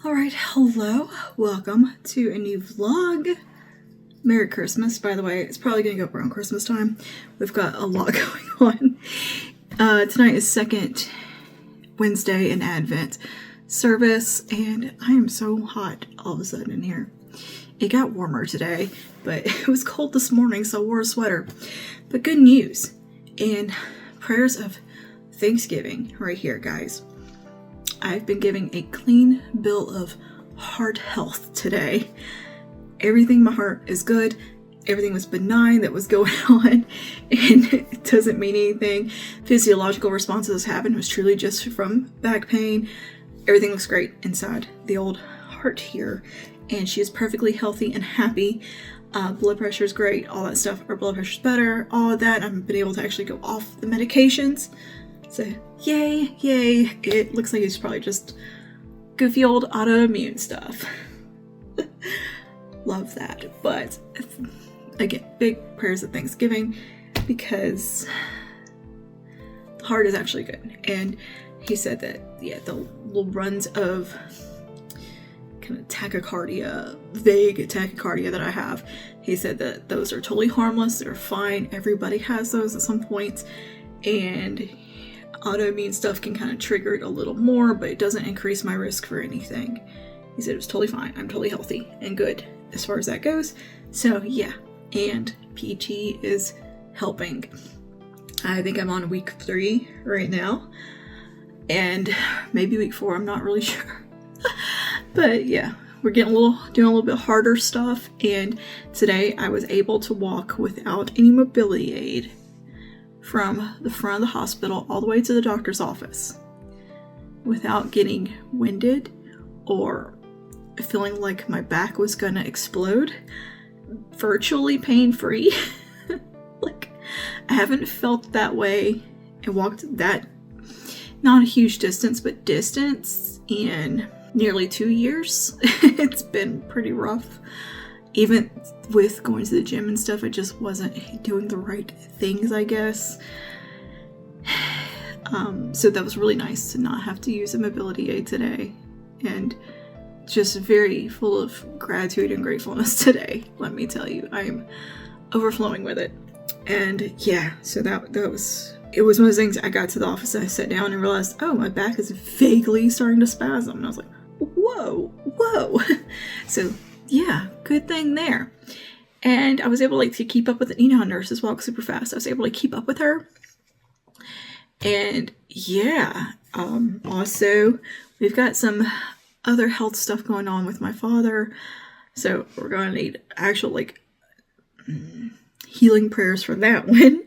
Alright, hello, welcome to a new vlog. Merry Christmas, by the way. It's probably gonna go up around Christmas time. We've got a lot going on. Tonight is second Wednesday in Advent service, and I am so hot all of a sudden in here. It got warmer today, but it was cold this morning, so I wore a sweater. But good news, and prayers of Thanksgiving right here, guys. I've been giving a clean bill of heart health today. Everything in my heart is good. Everything was benign that was going on, and it doesn't mean anything. Physiological responses happened was truly just from back pain. Everything looks great inside the old heart here, and she is perfectly healthy and happy. Blood pressure is great, all that stuff. Her blood pressure's better, all of that. I've been able to actually go off the medications. So, yay, yay. It looks like it's probably just goofy old autoimmune stuff. Love that. But, again, big prayers of Thanksgiving because the heart is actually good. And he said that, yeah, the little runs of kind of tachycardia, vague tachycardia that I have, he said that those are totally harmless. They're fine. Everybody has those at some point. And autoimmune stuff can kind of trigger it a little more, but it doesn't increase my risk for anything. He said it was totally fine. I'm totally healthy and good as far as that goes. So yeah, and PT is helping. I think I'm on week 3 right now, and maybe week 4. I'm not really sure. But yeah, we're doing a little bit harder stuff. And today I was able to walk without any mobility aid from the front of the hospital all the way to the doctor's office without getting winded or feeling like my back was gonna explode. Virtually pain-free. Like, I haven't felt that way and walked that, not a huge distance, but distance in nearly 2 years. It's been pretty rough. Even with going to the gym and stuff, I just wasn't doing the right things, I guess. So that was really nice to not have to use a mobility aid today. And just very full of gratitude and gratefulness today, let me tell you. I am overflowing with it. And yeah, so that was, it was one of those things. I got to the office and I sat down and realized, oh, my back is vaguely starting to spasm. And I was like, whoa. So yeah, good thing there. And I was able to keep up with it. You know how nurses walk super fast. I was able to keep up with her. And yeah, also we've got some other health stuff going on with my father. So we're going to need actual healing prayers for that one.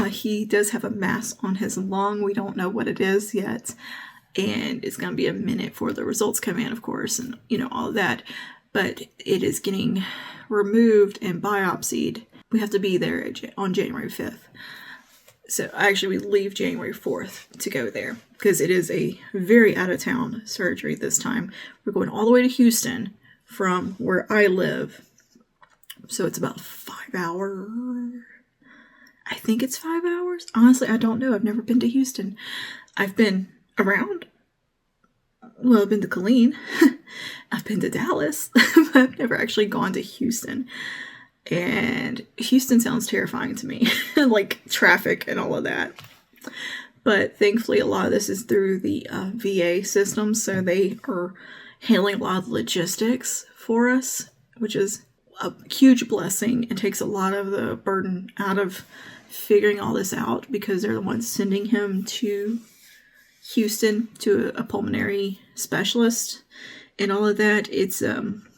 He does have a mass on his lung. We don't know what it is yet. And it's going to be a minute for the results come in, of course, and all of that. But it is getting removed and biopsied. We have to be there on January 5th. So actually we leave January 4th to go there because it is a very out-of-town surgery this time. We're going all the way to Houston from where I live. So it's about 5 hours. I think it's 5 hours. Honestly, I don't know. I've never been to Houston. I've been around. Well, I've been to Killeen. I've been to Dallas. But I've never actually gone to Houston. And Houston sounds terrifying to me. Like traffic and all of that. But thankfully, a lot of this is through the VA system. So they are handling a lot of logistics for us, which is a huge blessing and takes a lot of the burden out of figuring all this out because they're the ones sending him to Houston to a pulmonary specialist and all of that. It's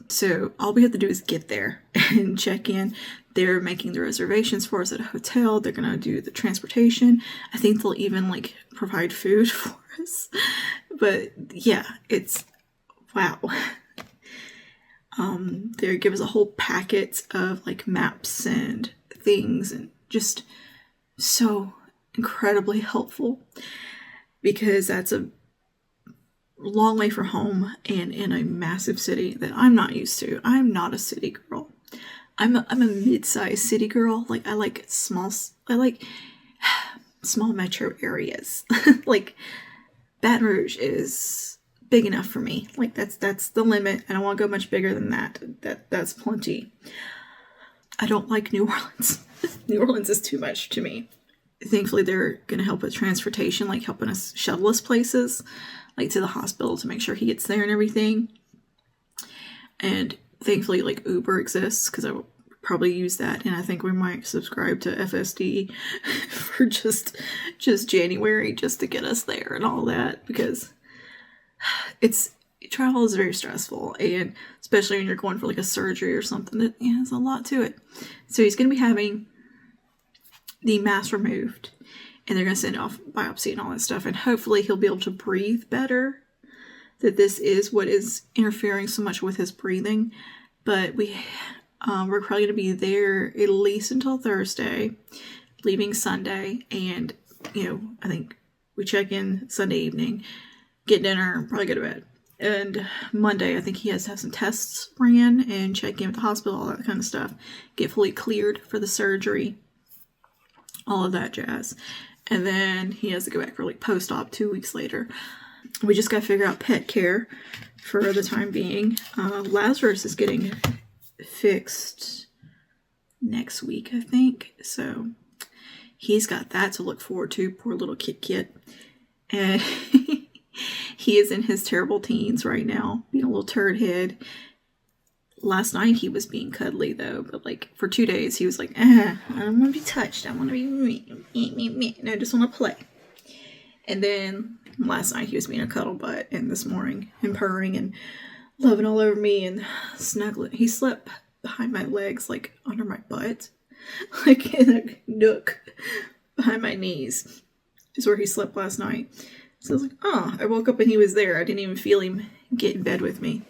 so all we have to do is get there and check in. They're making the reservations for us at a hotel. They're gonna do the transportation. I think they'll even provide food for us. But yeah, it's wow. They give us a whole packet of maps and things, and just so incredibly helpful because that's a long way from home and in a massive city that I'm not used to. I'm not a city girl. I'm a mid-sized city girl. I like small metro areas. Baton Rouge is big enough for me. Like that's the limit. I don't want to go much bigger than that. That's plenty. I don't like New Orleans. New Orleans is too much to me. Thankfully, they're going to help with transportation, like helping us shuttle us places, like to the hospital to make sure he gets there and everything. And thankfully, like Uber exists, because I will probably use that. And I think we might subscribe to FSD for just January, just to get us there and all that, because travel is very stressful, and especially when you're going for like a surgery or something, that there's a lot to it. So he's going to be having the mass removed, and they're going to send off biopsy and all that stuff, and hopefully he'll be able to breathe better, that this is what is interfering so much with his breathing. But we're probably going to be there at least until Thursday, leaving Sunday, and I think we check in Sunday evening, get dinner, probably go to bed. And Monday, I think he has to have some tests ran and check in with the hospital, all that kind of stuff, get fully cleared for the surgery, all of that jazz. And then he has to go back for like post-op 2 weeks later. We just got to figure out pet care for the time being. Lazarus is getting fixed next week, I think. So he's got that to look forward to. Poor little Kit. And he is in his terrible teens right now, being a little turd head. Last night he was being cuddly though, but like for 2 days he was like, I don't want to be touched. I want to be me. And I just want to play. And then last night he was being a cuddle butt, and this morning him purring and loving all over me and snuggling. He slept behind my legs, like under my butt, like in a nook behind my knees is where he slept last night. So I was like, I woke up and he was there. I didn't even feel him get in bed with me.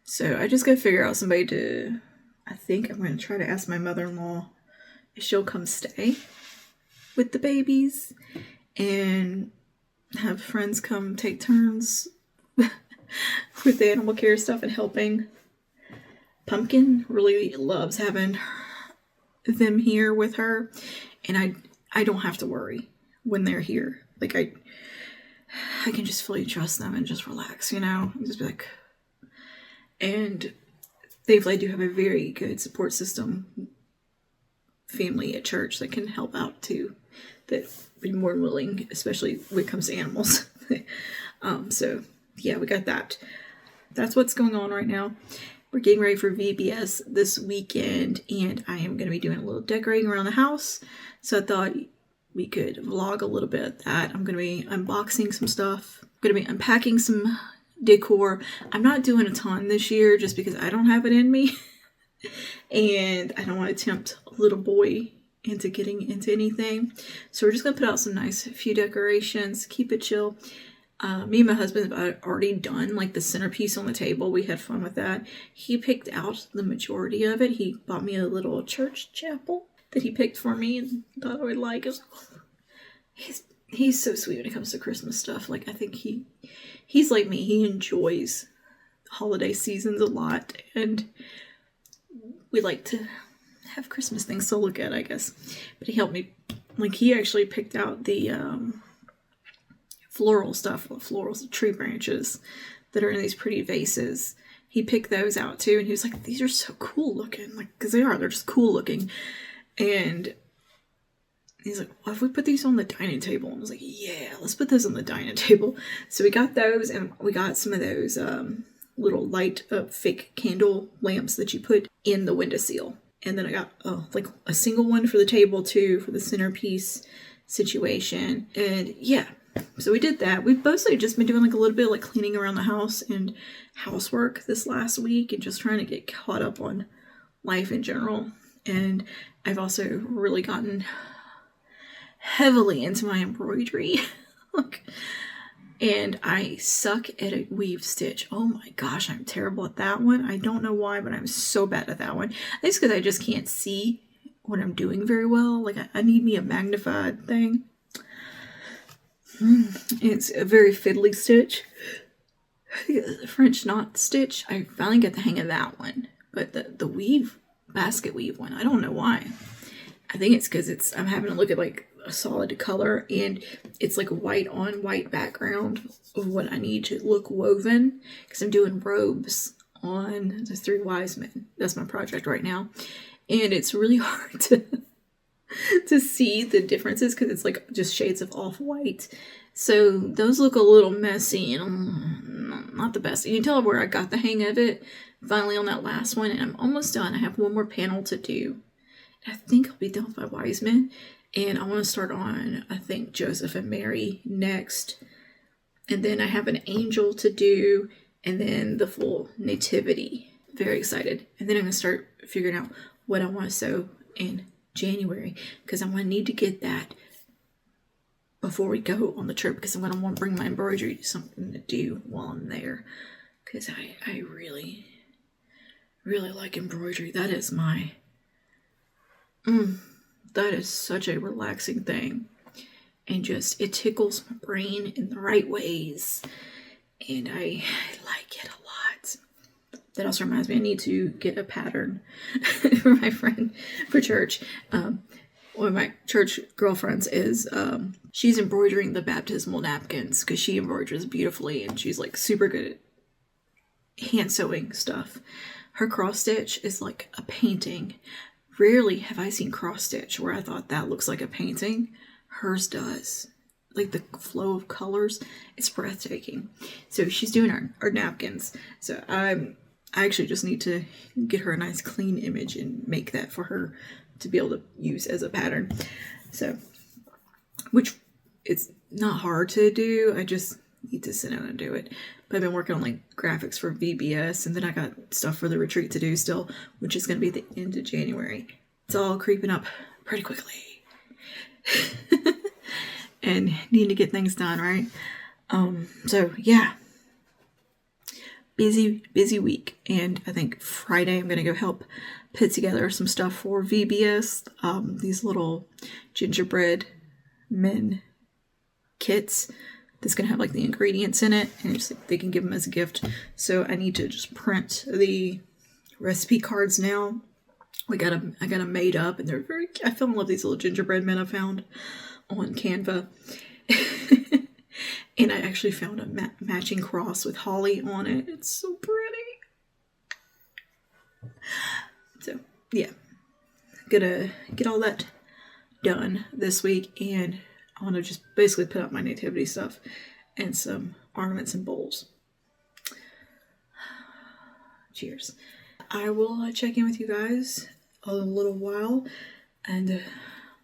So I just got to figure out somebody to, I think I'm going to try to ask my mother-in-law if she'll come stay with the babies and have friends come take turns with the animal care stuff and helping. Pumpkin really loves having them here with her, and I don't have to worry when they're here. Like I can just fully trust them and just relax, and just be like. And thankfully I do have a very good support system family at church that can help out too, that would be more willing, especially when it comes to animals. So yeah, we got that. That's what's going on right now. We're getting ready for VBS this weekend, and I am going to be doing a little decorating around the house. So I thought we could vlog a little bit of that. I'm going to be unboxing some stuff. I'm going to be unpacking some decor. I'm not doing a ton this year just because I don't have it in me. And I don't want to tempt a little boy into getting into anything. So we're just going to put out some nice few decorations, keep it chill. Me and my husband have already done like the centerpiece on the table. We had fun with that. He picked out the majority of it. He bought me a little church chapel that he picked for me and thought I would like. He's so sweet when it comes to Christmas stuff. Like, I think he's like me. He enjoys holiday seasons a lot, and we like to have Christmas things to look at, I guess. But he helped me. Like, he actually picked out the floral stuff, florals, tree branches that are in these pretty vases. He picked those out too, and he was like, these are so cool looking. Like, because they're just cool looking. And he's like, well, if we put these on the dining table? And I was like, yeah, let's put those on the dining table. So we got those, and we got some of those little light fake candle lamps that you put in the windowsill. And then I got like a single one for the table too, for the centerpiece situation. And yeah, so we did that. We've mostly just been doing like a little bit of like cleaning around the house and housework this last week, and just trying to get caught up on life in general. And I've also really gotten heavily into my embroidery. And I suck at a weave stitch. Oh my gosh, I'm terrible at that one. I don't know why, but I'm so bad at that one. I think it's because I just can't see what I'm doing very well. Like, I need me a magnified thing. It's a very fiddly stitch. The French knot stitch, I finally got the hang of that one. But the weave, basket weave one, I don't know why. I think it's because I'm having to look at like a solid color, and it's like a white on white background of what I need to look woven, because I'm doing robes on the 3 wise men. That's my project right now, and it's really hard to see the differences because it's like just shades of off-white. So those look a little messy and not the best. You can tell where I got the hang of it finally on that last one, and I'm almost done. I have one more panel to do. I think I'll be done with my wise men, and I want to start on, I think, Joseph and Mary next, and then I have an angel to do, and then the full nativity. Very excited. And then I'm going to start figuring out what I want to sew in January, because I'm going to need to get that before we go on the trip, because I'm going to want to bring my embroidery to something to do while I'm there, because I really, really like embroidery. That is my, that is such a relaxing thing, and just, it tickles my brain in the right ways, and I like it a lot. That also reminds me, I need to get a pattern for my friend for church. One of my church girlfriends is, she's embroidering the baptismal napkins, because she embroiders beautifully, and she's like super good at hand sewing stuff. Her cross stitch is like a painting. Rarely have I seen cross stitch where I thought that looks like a painting. Hers does. Like the flow of colors, it's breathtaking. So she's doing our napkins. So I actually just need to get her a nice clean image and make that for her to be able to use as a pattern. So, which it's not hard to do. I just need to sit down and do it. But I've been working on like graphics for VBS, and then I got stuff for the retreat to do still, which is going to be the end of January. It's all creeping up pretty quickly. And need to get things done, right? So yeah, busy week. And I think Friday I'm going to go help put together some stuff for VBS. These little gingerbread men kits that's going to have like the ingredients in it, and just like, they can give them as a gift. So I need to just print the recipe cards now. I got them made up, and they're very, I fell in love with these little gingerbread men I found on Canva. And I actually found a matching cross with holly on it. It's so pretty. So yeah, gonna get all that done this week, and I want to just basically put up my nativity stuff and some ornaments and bowls. Cheers. I will check in with you guys a little while, and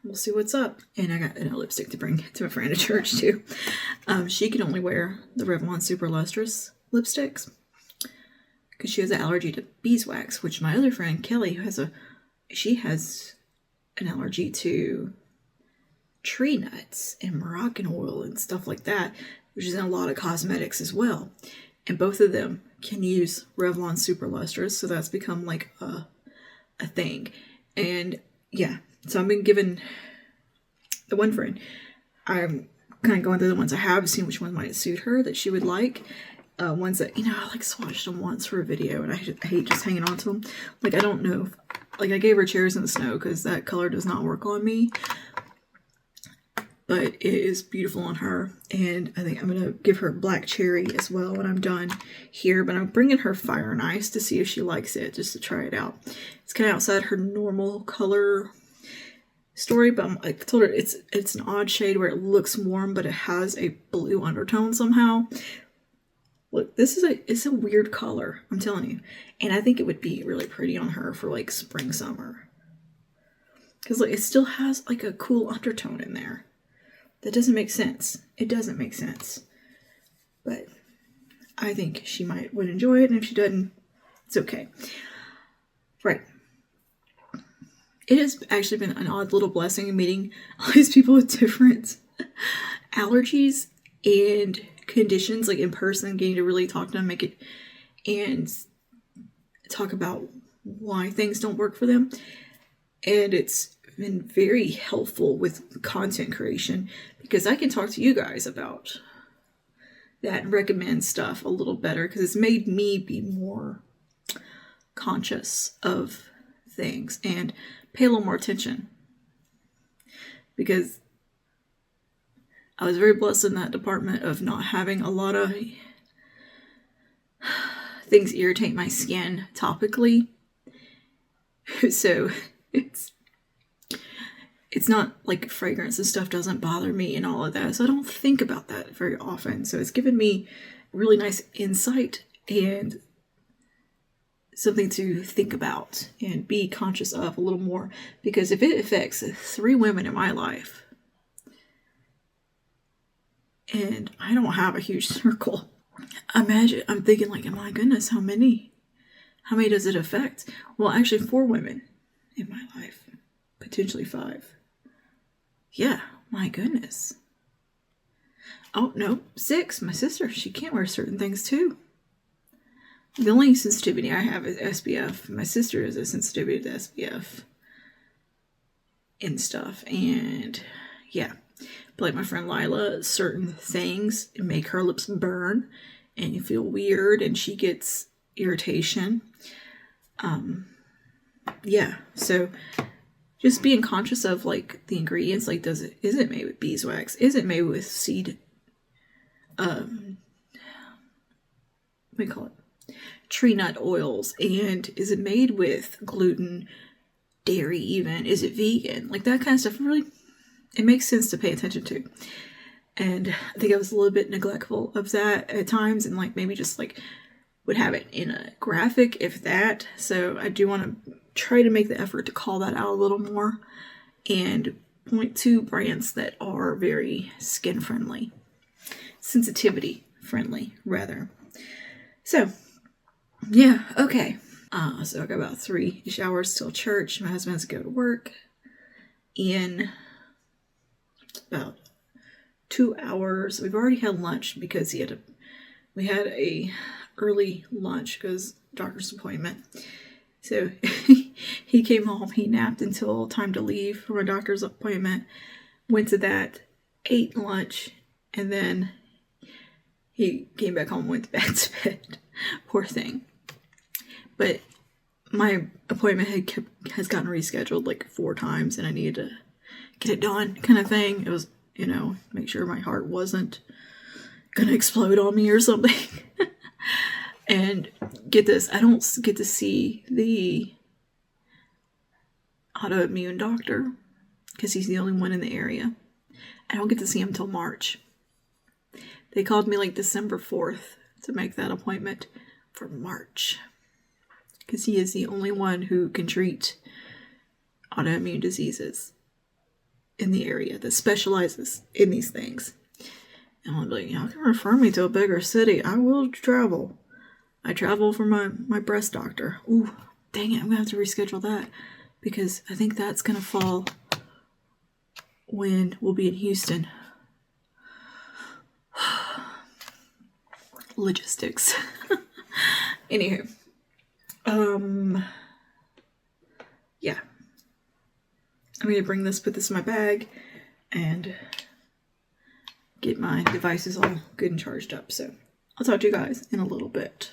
we'll see what's up. And I got a lipstick to bring to my friend at church too. She can only wear the Revlon Super Lustrous lipsticks because she has an allergy to beeswax, which my other friend Kelly, who has she has an allergy to tree nuts and Moroccan oil and stuff like that, which is in a lot of cosmetics as well. And both of them can use Revlon Super Lustrous, so that's become like a thing. And yeah, so I've been given the one friend, I'm kind of going through the ones I have, seeing which one might suit her that she would like. Ones that, I like swatched them once for a video, and I hate just hanging on to them. Like, I don't know, like I gave her Chairs in the Snow because that color does not work on me, but it is beautiful on her. And I think I'm going to give her Black Cherry as well when I'm done here, but I'm bringing her Fire and Ice to see if she likes it, just to try it out. It's kind of outside her normal color story, but I told her it's an odd shade where it looks warm, but it has a blue undertone somehow. Look, it's a weird color, I'm telling you. And I think it would be really pretty on her for like spring, summer. Because like, it still has like a cool undertone in there. That doesn't make sense. It doesn't make sense. But I think she would enjoy it, and if she doesn't, it's okay. Right. It has actually been an odd little blessing meeting all these people with different allergies and conditions, like in person, getting to really talk to them, and talk about why things don't work for them. And it's been very helpful with content creation, because I can talk to you guys about that and recommend stuff a little better, because it's made me be more conscious of things and pay a little more attention. Because I was very blessed in that department of not having a lot of things irritate my skin topically. So it's not like fragrance and stuff doesn't bother me and all of that. So I don't think about that very often. So it's given me really nice insight and something to think about and be conscious of a little more. Because if it affects 3 women in my life, and I don't have a huge circle, imagine, I'm thinking like, oh my goodness, how many does it affect? Well, actually 4 women in my life, potentially 5. Yeah, my goodness. Oh, no, 6. My sister, she can't wear certain things too. The only sensitivity I have is SPF. My sister has a sensitivity to SPF and stuff. And yeah, but like my friend Lila, certain things make her lips burn and you feel weird and she gets irritation. Yeah, so just being conscious of like the ingredients, like is it made with beeswax? Is it made with seed, what do you call it? Tree nut oils? And is it made with gluten, dairy even? Is it vegan? Like that kind of stuff really, it makes sense to pay attention to. And I think I was a little bit neglectful of that at times and like maybe just like would have it in a graphic, if that. So I do want to try to make the effort to call that out a little more and point to brands that are very skin friendly, sensitivity friendly rather. So yeah, okay. So I got about 3-ish hours till church. My husband has to go to work in about 2 hours. We've already had lunch because we had a early lunch because doctor's appointment. So he came home, he napped until time to leave for my doctor's appointment, went to that, ate lunch, and then he came back home, went back to bed. Poor thing. But my appointment has gotten rescheduled like 4 times and I needed to get it done kind of thing. It was, make sure my heart wasn't gonna explode on me or something. And get this, I don't get to see the autoimmune doctor because he's the only one in the area. I don't get to see him till March. They called me like December 4th to make that appointment for March because he is the only one who can treat autoimmune diseases in the area that specializes in these things. And I'm like, y'all can refer me to a bigger city. I will travel. I travel for my breast doctor. Ooh, dang it, I'm going to have to reschedule that because I think that's going to fall when we'll be in Houston. Logistics. Anywho. Yeah. I'm going to put this in my bag and get my devices all good and charged up. So I'll talk to you guys in a little bit.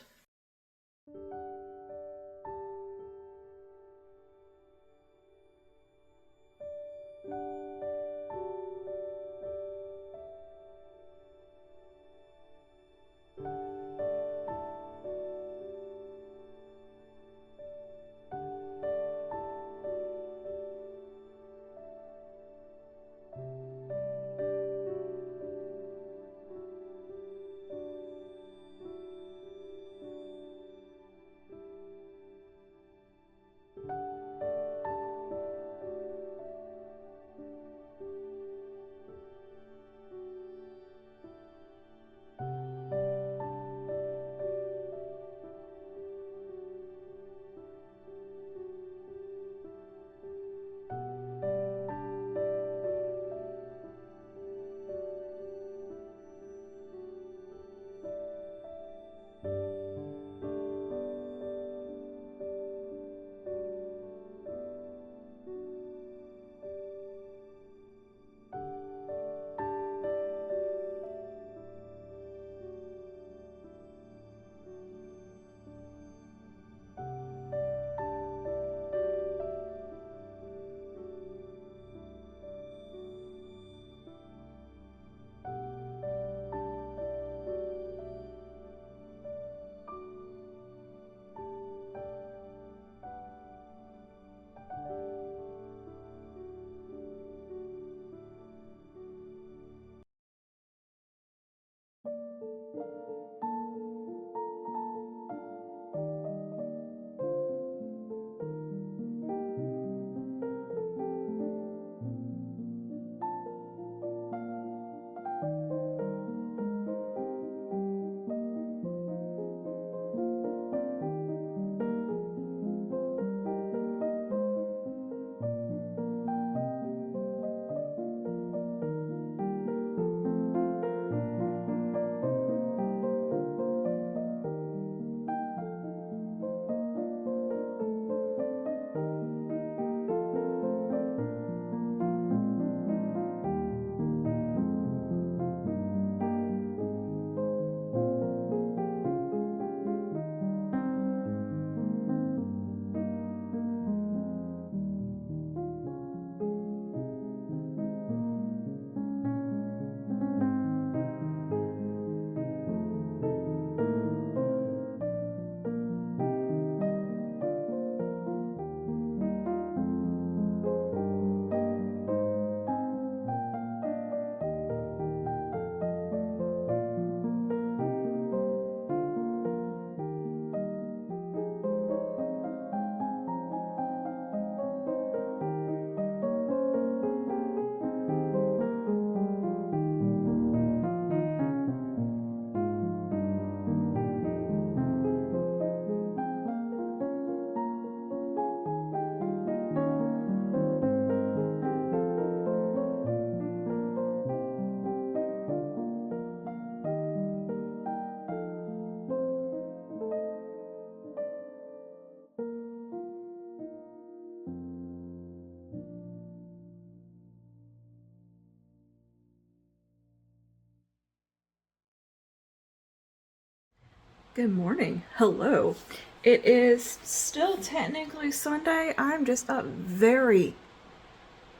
Good morning. Hello. It is still technically Sunday. I'm just up very,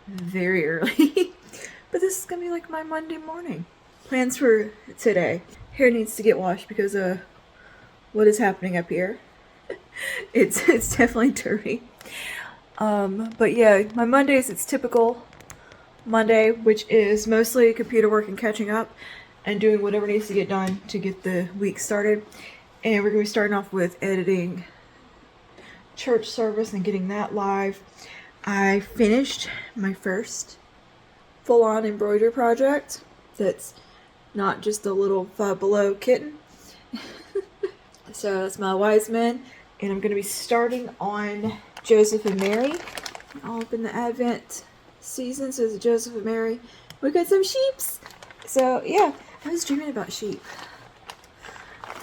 very early. But this is gonna be like my Monday morning. Plans for today. Hair needs to get washed because of what is happening up here. It's definitely dirty. But yeah, my Mondays, it's typical Monday, which is mostly computer work and catching up and doing whatever needs to get done to get the week started. And we're going to be starting off with editing church service and getting that live. I finished my first full-on embroidery project that's not just a little Five Below kitten. So that's my wise men. And I'm going to be starting on Joseph and Mary. All up in the Advent season, so it's Joseph and Mary. We got some sheeps. So yeah, I was dreaming about sheep.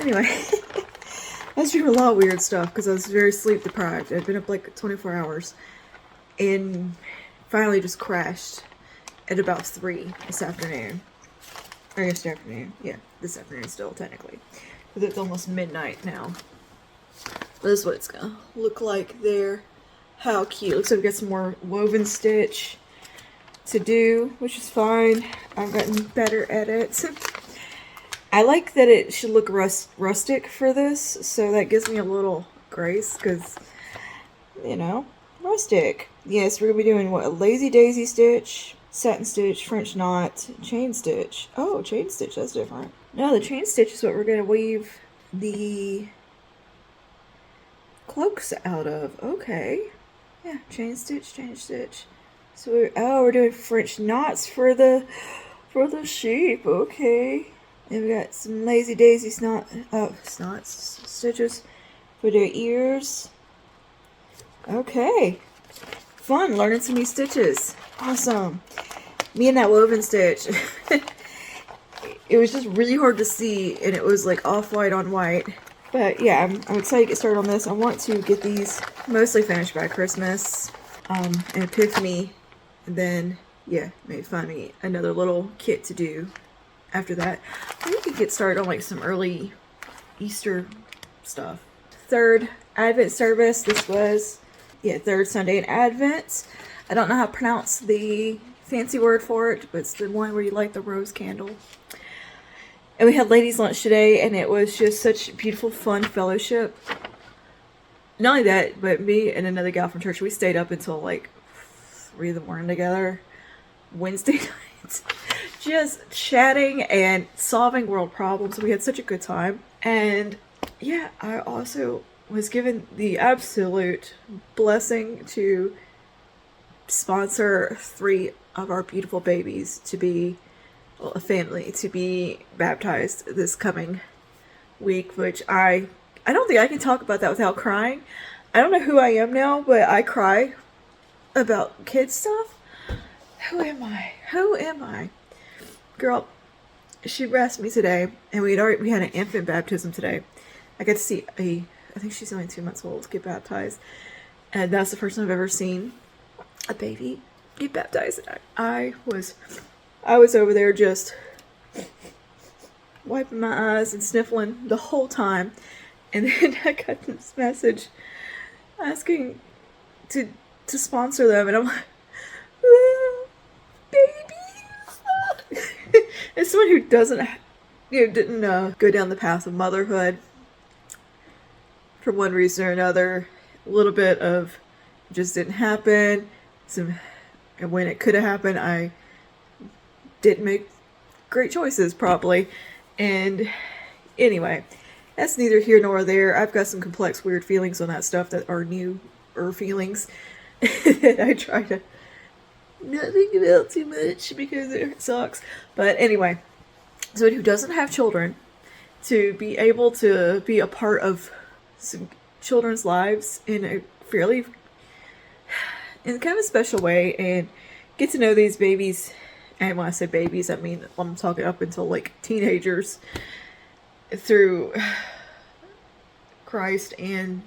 Anyway, I was dreaming a lot of weird stuff because I was very sleep deprived. I'd been up like 24 hours and finally just crashed at about 3 this afternoon. Or yesterday afternoon. Yeah, this afternoon still technically. Because it's almost midnight now. This is what it's going to look like there. How cute. Looks like we got some more woven stitch to do, which is fine. I've gotten better at it. I like that it should look rustic for this, so that gives me a little grace, because, you know, rustic. Yes, we're going to be doing, what, a lazy daisy stitch, satin stitch, French knot, chain stitch. Oh, chain stitch, that's different. No, the chain stitch is what we're going to weave the cloaks out of. Okay. Yeah, chain stitch, chain stitch. So we're doing French knots for the sheep. Okay. And we got some lazy daisy stitches for their ears. Okay. Fun, learning some new stitches. Awesome. Me and that woven stitch. It was just really hard to see, and it was like off-white on white. But yeah, I'm excited to get started on this. I want to get these mostly finished by Christmas and Epiphany. And then, yeah, maybe find me another little kit to do after that. We could get started on like some early Easter stuff. Third Advent service. This was, yeah, third Sunday in Advent. I don't know how to pronounce the fancy word for it, but it's the one where you light the rose candle. And we had ladies' lunch today, and it was just such beautiful, fun fellowship. Not only that, but me and another gal from church, we stayed up until like 3 in the morning together Wednesday night. Just chatting and solving world problems. We had such a good time. And yeah, I also was given the absolute blessing to sponsor 3 of our beautiful babies to be, well, a family to be baptized this coming week, which I don't think I can talk about that without crying. I don't know who I am now, but I cry about kids stuff. Who am I? Who am I? Girl, she asked me today, and we had an infant baptism today. I got to see I think she's only 2 months old, get baptized. And that's the first time I've ever seen a baby get baptized. I was over there just wiping my eyes and sniffling the whole time. And then I got this message asking to sponsor them, and I'm like, babies. As someone who didn't go down the path of motherhood for one reason or another, a little bit of it just didn't happen. And when it could have happened, I didn't make great choices probably. And anyway, that's neither here nor there. I've got some complex, weird feelings on that stuff that are newer feelings that I try to not think about too much because it sucks. But anyway, someone who doesn't have children, to be able to be a part of some children's lives in a fairly, in kind of a special way, and get to know these babies. And when I say babies, I mean I'm talking up until like teenagers, through Christ and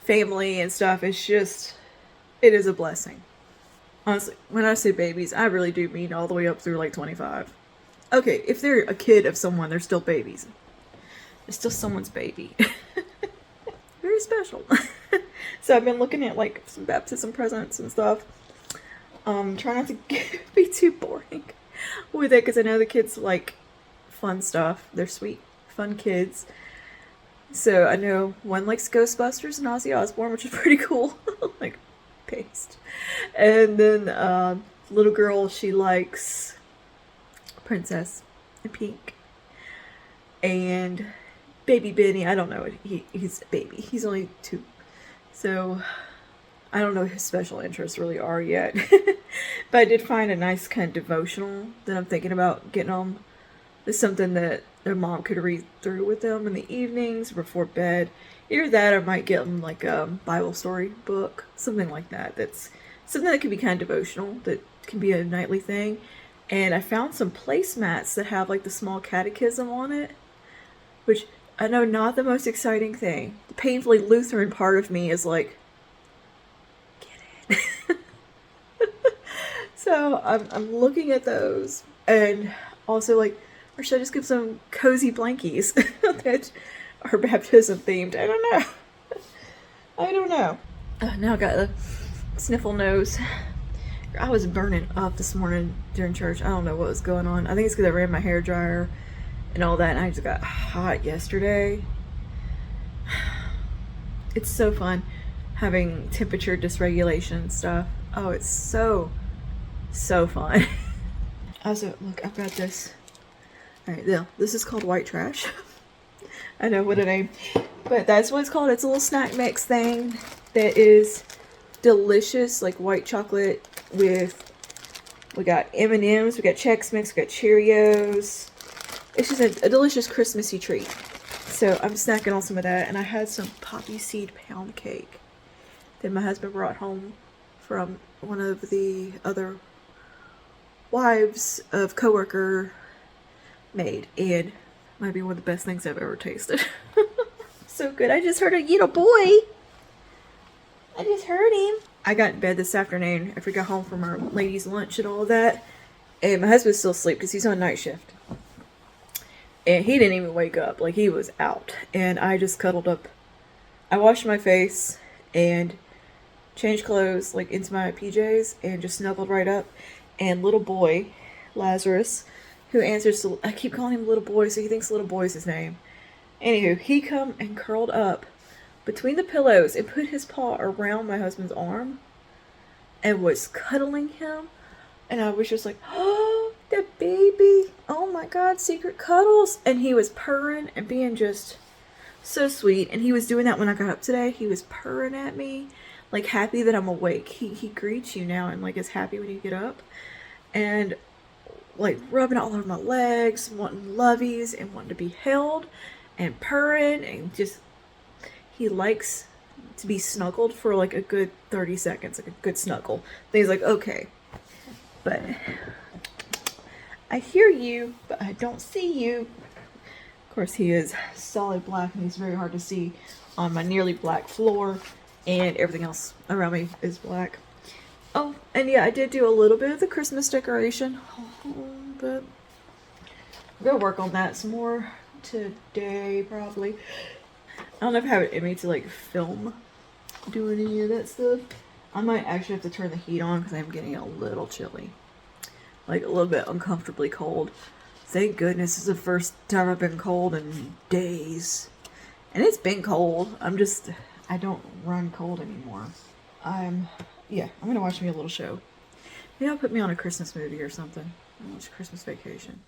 family and stuff. It's just, it is a blessing. Honestly, when I say babies, I really do mean all the way up through like 25. Okay, if they're a kid of someone, they're still babies. It's still someone's baby. Very special. So I've been looking at like some baptism presents and stuff. Try not to be too boring with it, because I know the kids like fun stuff. They're sweet, fun kids. So I know one likes Ghostbusters and Ozzy Osbourne, which is pretty cool. Like paste. And then little girl, she likes Princess and Pink. And baby Benny, I don't know. He's a baby. He's only 2. So I don't know what his special interests really are yet. But I did find a nice kind of devotional that I'm thinking about getting them. It's something that their mom could read through with them in the evenings before bed. Either that, or I might get them like a Bible story book, something like that. That's something that could be kind of devotional, that can be a nightly thing. And I found some placemats that have like the small catechism on it, which I know not the most exciting thing. The painfully Lutheran part of me is like, get it. So I'm looking at those, and also like, or should I just give some cozy blankies that are baptism themed? I don't know. I don't know. Now I got a sniffle nose. I was burning up this morning during church. I don't know what was going on. I think it's because I ran my hair dryer and all that, and I just got hot yesterday. It's so fun having temperature dysregulation and stuff. Oh, it's so fun. Also, look, I've got this. Alright, this is called white trash. I know, what a name. But that's what it's called. It's a little snack mix thing that is delicious, like white chocolate with, we got M&Ms, we got Chex Mix, we got Cheerios. It's just a delicious Christmassy treat. So I'm snacking on some of that, and I had some poppy seed pound cake that my husband brought home from one of the other wives of coworker made, and might be one of the best things I've ever tasted. So good. I just heard a little boy. I just heard him. I got in bed this afternoon after we got home from our ladies' lunch and all of that, and my husband's still asleep because he's on night shift. And he didn't even wake up. Like, he was out. And I just cuddled up. I washed my face and changed clothes, like, into my PJs, and just snuggled right up. And little boy, Lazarus, who answers to, I keep calling him little boy, so he thinks little boy's his name. Anywho, he come and curled up between the pillows and put his paw around my husband's arm and was cuddling him. And I was just like, oh, the baby. Oh my God, secret cuddles. And he was purring and being just so sweet. And he was doing that when I got up today. He was purring at me, like happy that I'm awake. He greets you now and like is happy when you get up. And like rubbing all over my legs, wanting lovies and wanting to be held and purring, and just, he likes to be snuggled for like a good 30 seconds, like a good snuggle. Then he's like, okay, but I hear you, but I don't see you. Of course, he is solid black, and he's very hard to see on my nearly black floor, and everything else around me is black. Oh, and yeah, I did do a little bit of the Christmas decoration, but I'm gonna work on that some more today, probably. I don't know if I have it in me to like film doing any of that stuff. I might actually have to turn the heat on because I'm getting a little chilly. Like a little bit uncomfortably cold. Thank goodness, this is the first time I've been cold in days. And it's been cold. I don't run cold anymore. Yeah, I'm gonna watch me a little show. Maybe I'll put me on a Christmas movie or something. I'll watch Christmas Vacation.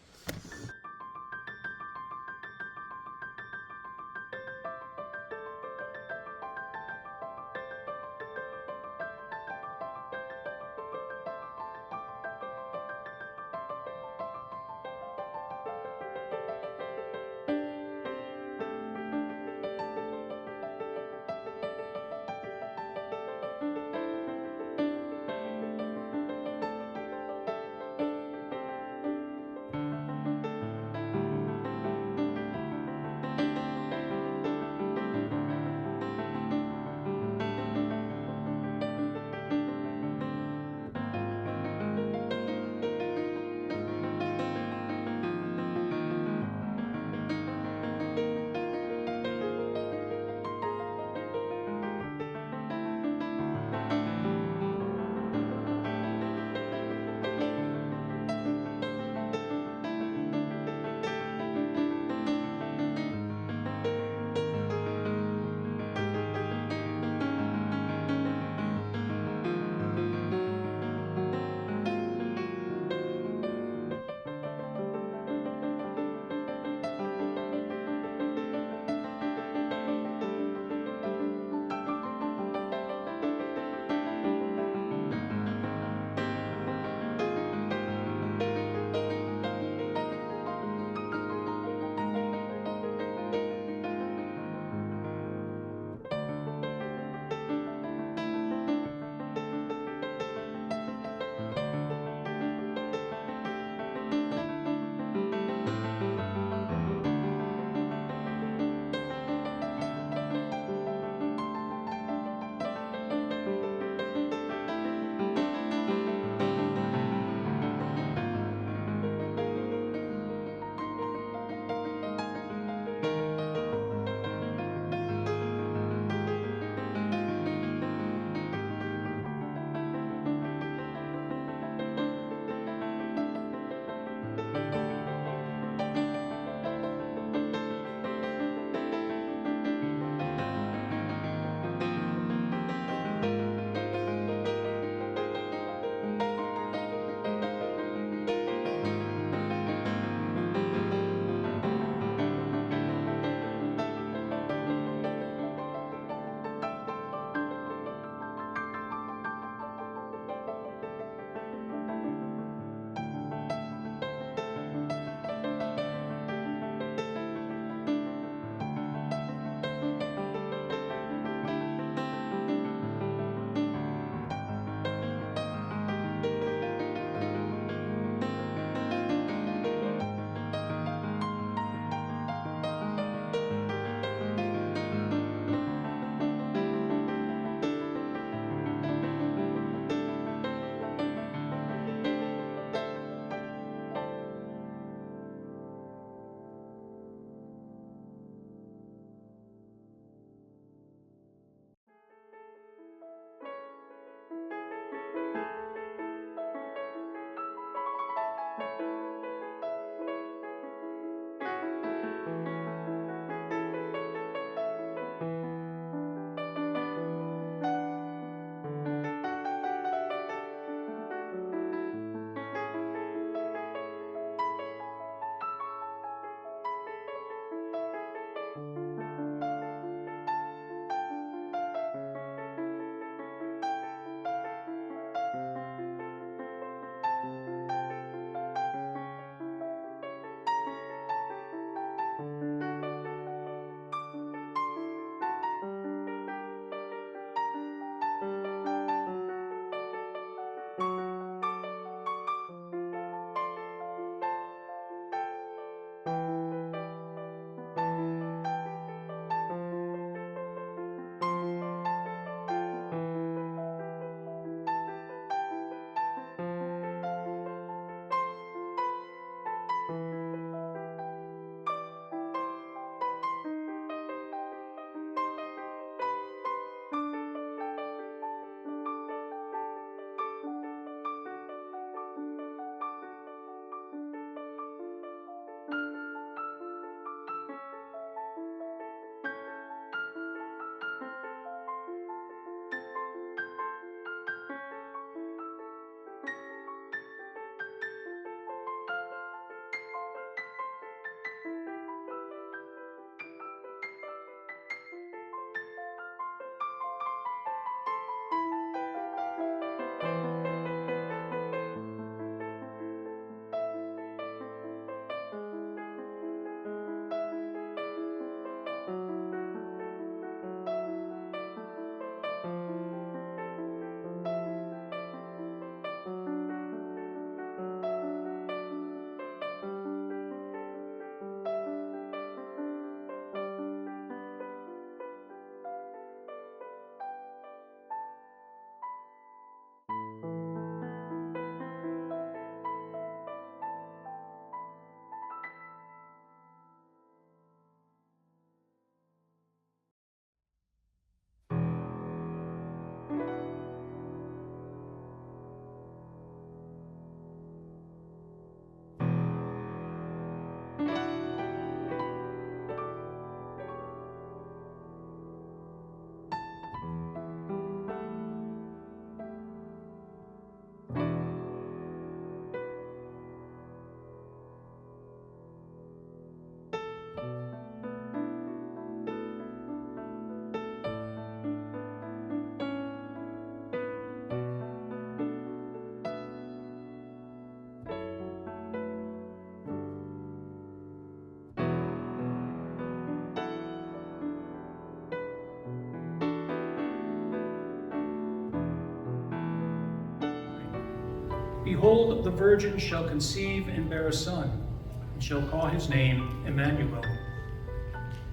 Behold, the virgin shall conceive and bear a son, and shall call his name Emmanuel.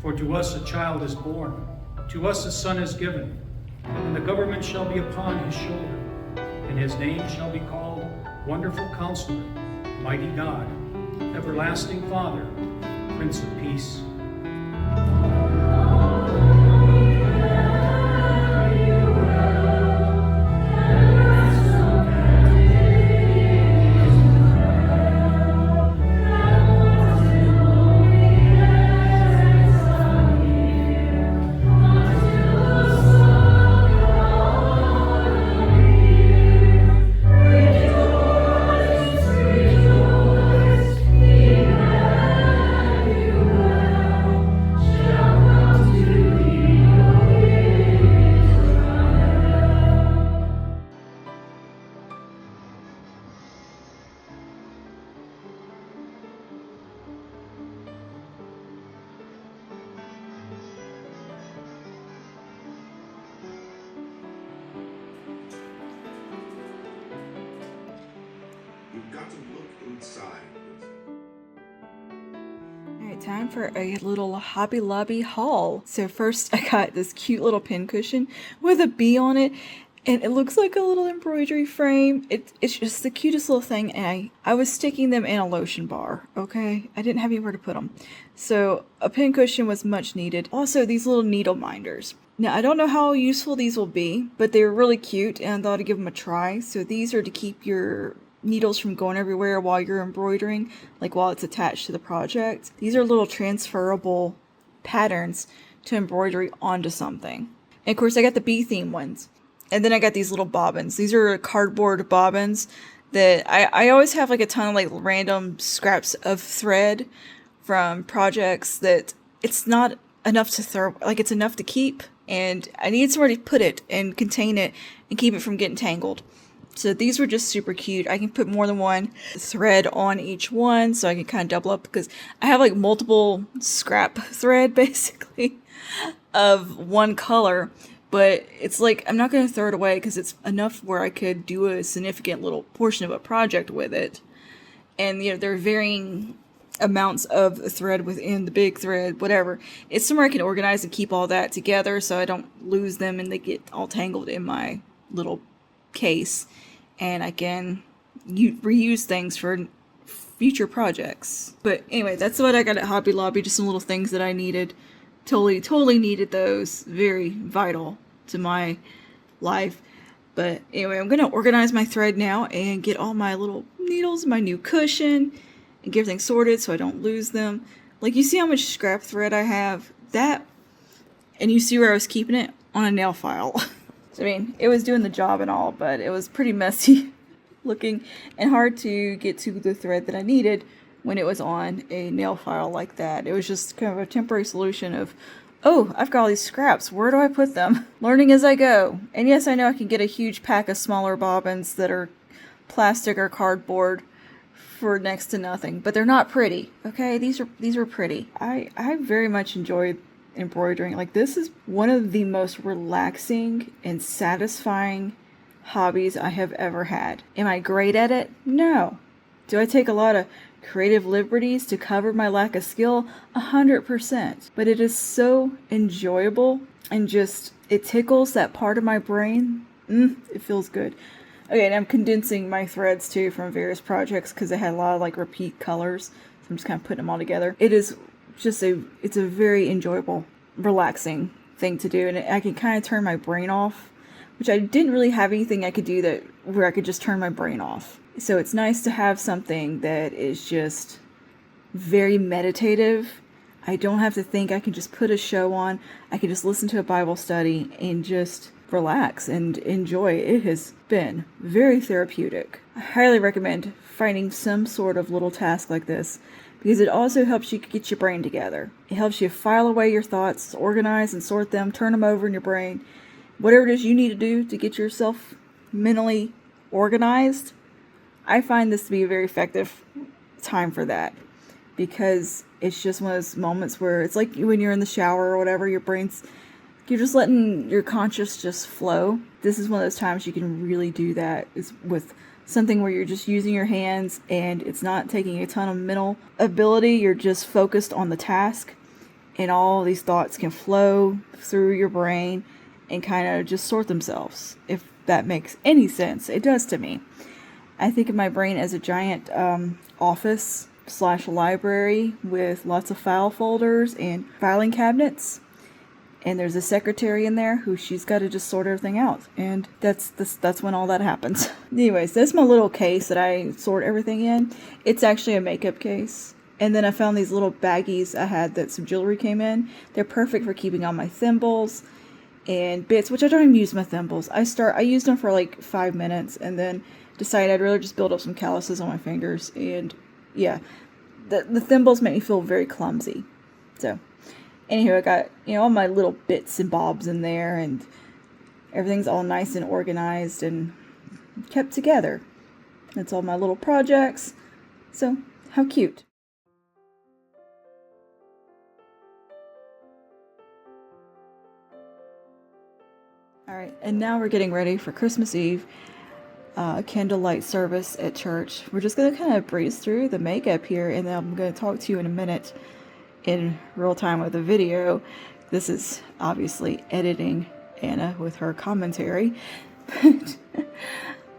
For to us a child is born, to us a son is given, and the government shall be upon his shoulder, and his name shall be called Wonderful Counselor, Mighty God, Everlasting Father, Prince of Peace. Alright, time for a little Hobby Lobby haul. So first I got this cute little pincushion with a bee on it, and it looks like a little embroidery frame. It's just the cutest little thing, and I was sticking them in a lotion bar, okay? I didn't have anywhere to put them. So a pincushion was much needed. Also, these little needle minders. Now, I don't know how useful these will be, but they're really cute, and I thought I'd give them a try. So these are to keep your needles from going everywhere while you're embroidering, like while it's attached to the project. These are little transferable patterns to embroidery onto something. And of course, I got the bee theme ones. And then I got these little bobbins. These are cardboard bobbins that I always have like a ton of like random scraps of thread from projects that it's not enough to throw, like it's enough to keep, and I need somewhere to put it and contain it and keep it from getting tangled. So these were just super cute. I can put more than one thread on each one, so I can kind of double up, because I have like multiple scrap thread basically of one color, but it's like I'm not going to throw it away because it's enough where I could do a significant little portion of a project with it. And you know, there are varying amounts of thread within the big thread, whatever. It's somewhere I can organize and keep all that together so I don't lose them and they get all tangled in my little case. And I can reuse things for future projects. But anyway, that's what I got at Hobby Lobby. Just some little things that I needed. Totally needed those. Very vital to my life. But anyway, I'm going to organize my thread now and get all my little needles, my new cushion, and get everything sorted so I don't lose them. Like, you see how much scrap thread I have? That, and you see where I was keeping it? On a nail file. I mean, it was doing the job and all, but it was pretty messy looking and hard to get to the thread that I needed when it was on a nail file like that. It was just kind of a temporary solution of, oh, I've got all these scraps. Where do I put them? Learning as I go. And yes, I know I can get a huge pack of smaller bobbins that are plastic or cardboard for next to nothing, but they're not pretty. Okay, these are pretty. I very much enjoyed embroidering. Like, this is one of the most relaxing and satisfying hobbies I have ever had. Am I great at it? No. Do I take a lot of creative liberties to cover my lack of skill? 100%. But it is so enjoyable, and just, it tickles that part of my brain. It feels good. Okay, and I'm condensing my threads too from various projects because they had a lot of like repeat colors. So I'm just kind of putting them all together. It is just it's a very enjoyable, relaxing thing to do, and I can kind of turn my brain off, which I didn't really have anything I could do where I could just turn my brain off. So it's nice to have something that is just very meditative. I don't have to think. I can just put a show on. I can just listen to a Bible study and just relax and enjoy. It has been very therapeutic. I highly recommend finding some sort of little task like this, because it also helps you get your brain together. It helps you file away your thoughts, organize and sort them, turn them over in your brain. Whatever it is you need to do to get yourself mentally organized, I find this to be a very effective time for that, because it's just one of those moments where it's like when you're in the shower or whatever, you're just letting your conscious just flow. This is one of those times you can really do that, is with something where you're just using your hands and it's not taking a ton of mental ability. You're just focused on the task, and all these thoughts can flow through your brain and kind of just sort themselves. If that makes any sense, it does to me. I think of my brain as a giant office / library with lots of file folders and filing cabinets. And there's a secretary in there who she's got to just sort everything out. And that's when all that happens. Anyways, that's my little case that I sort everything in. It's actually a makeup case. And then I found these little baggies I had that some jewelry came in. They're perfect for keeping all my thimbles and bits, which I don't even use my thimbles. I used them for like 5 minutes and then decided I'd rather just build up some calluses on my fingers. And yeah, the thimbles make me feel very clumsy. So anywho, I got, all my little bits and bobs in there, and everything's all nice and organized and kept together. That's all my little projects. So, how cute. Alright, and now we're getting ready for Christmas Eve, candlelight service at church. We're just going to kind of breeze through the makeup here, and then I'm going to talk to you in a minute in real time with the video. This is obviously editing Anna with her commentary. But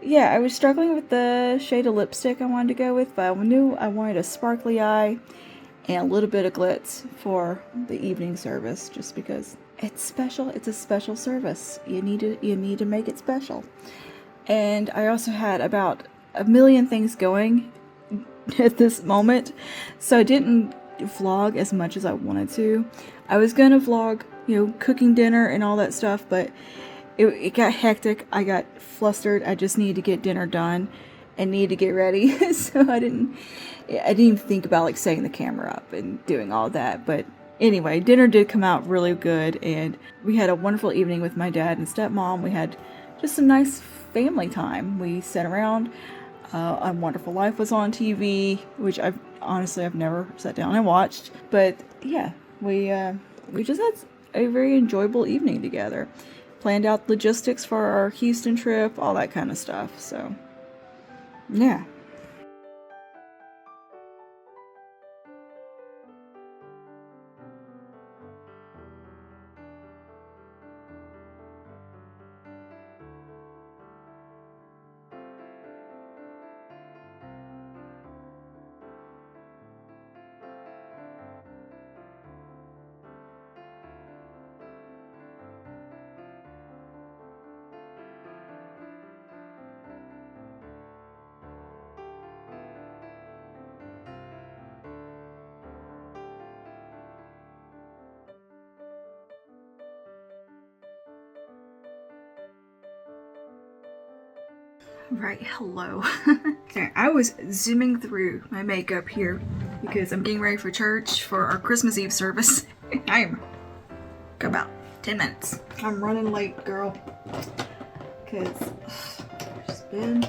yeah, I was struggling with the shade of lipstick I wanted to go with, but I knew I wanted a sparkly eye and a little bit of glitz for the evening service, just because it's special. It's a special service. You need to make it special. And I also had about a million things going at this moment, so I didn't vlog as much as I wanted to. I was gonna vlog, cooking dinner and all that stuff, but it got hectic. I got flustered. I just needed to get dinner done and needed to get ready. So I didn't even think about like setting the camera up and doing all that. But anyway, dinner did come out really good, and we had a wonderful evening with my dad and stepmom. We had just some nice family time. We sat around. A Wonderful Life was on TV, which I've never sat down and watched. But yeah, we just had a very enjoyable evening together. Planned out logistics for our Houston trip, all that kind of stuff. So yeah. Right, hello. Okay, I was zooming through my makeup here because I'm getting ready for church for our Christmas Eve service. I'm about 10 minutes. I'm running late, girl, because it's been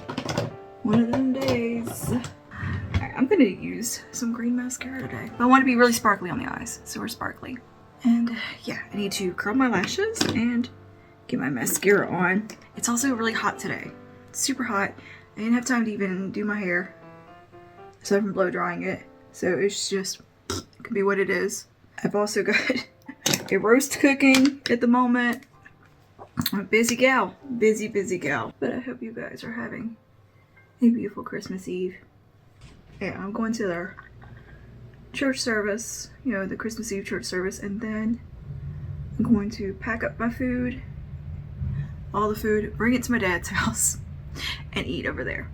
one of them days. Right, I'm gonna use some green mascara today, but I want to be really sparkly on the eyes, so we're sparkly. And yeah, I need to curl my lashes and get my mascara on. It's also really hot today. Super hot. I didn't have time to even do my hair, so I've been blow drying it. So it's just, it can be what it is. I've also got a roast cooking at the moment. I'm a busy gal. Busy gal. But I hope you guys are having a beautiful Christmas Eve. Yeah, I'm going to their church service, the Christmas Eve church service, and then I'm going to pack up my food, all the food, bring it to my dad's house, and eat over there.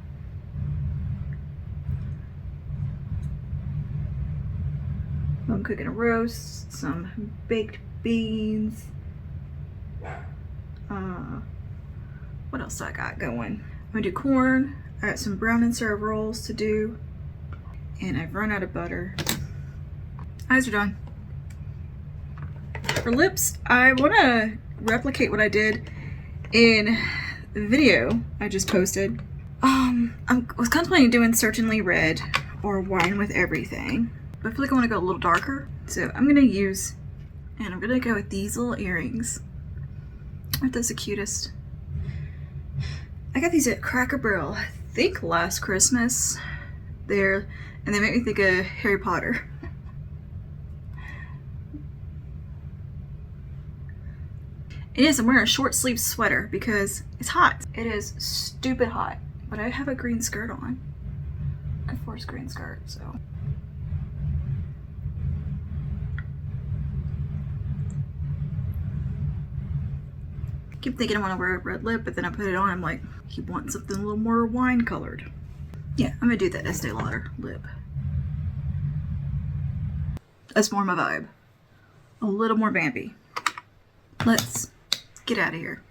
I'm cooking a roast, some baked beans. What else do I got going? I'm gonna do corn. I got some brown and serve rolls to do, and I've run out of butter. Eyes are done. For lips, I want to replicate what I did in the video I just posted. I was contemplating doing Certainly Red or Wine with Everything, but I feel like I want to go a little darker. So I'm going to go with these little earrings. Aren't those the cutest? I got these at Cracker Barrel. I think Last Christmas there, and they make me think of Harry Potter. It is, I'm wearing a short sleeve sweater because it's hot. It is stupid hot, but I have a green skirt on. A forest green skirt, so. I keep thinking I want to wear a red lip, but then I put it on, I'm like, I keep wanting something a little more wine colored. Yeah, I'm gonna do that Estee Lauder lip. That's more my vibe. A little more vampy. Let's get out of here.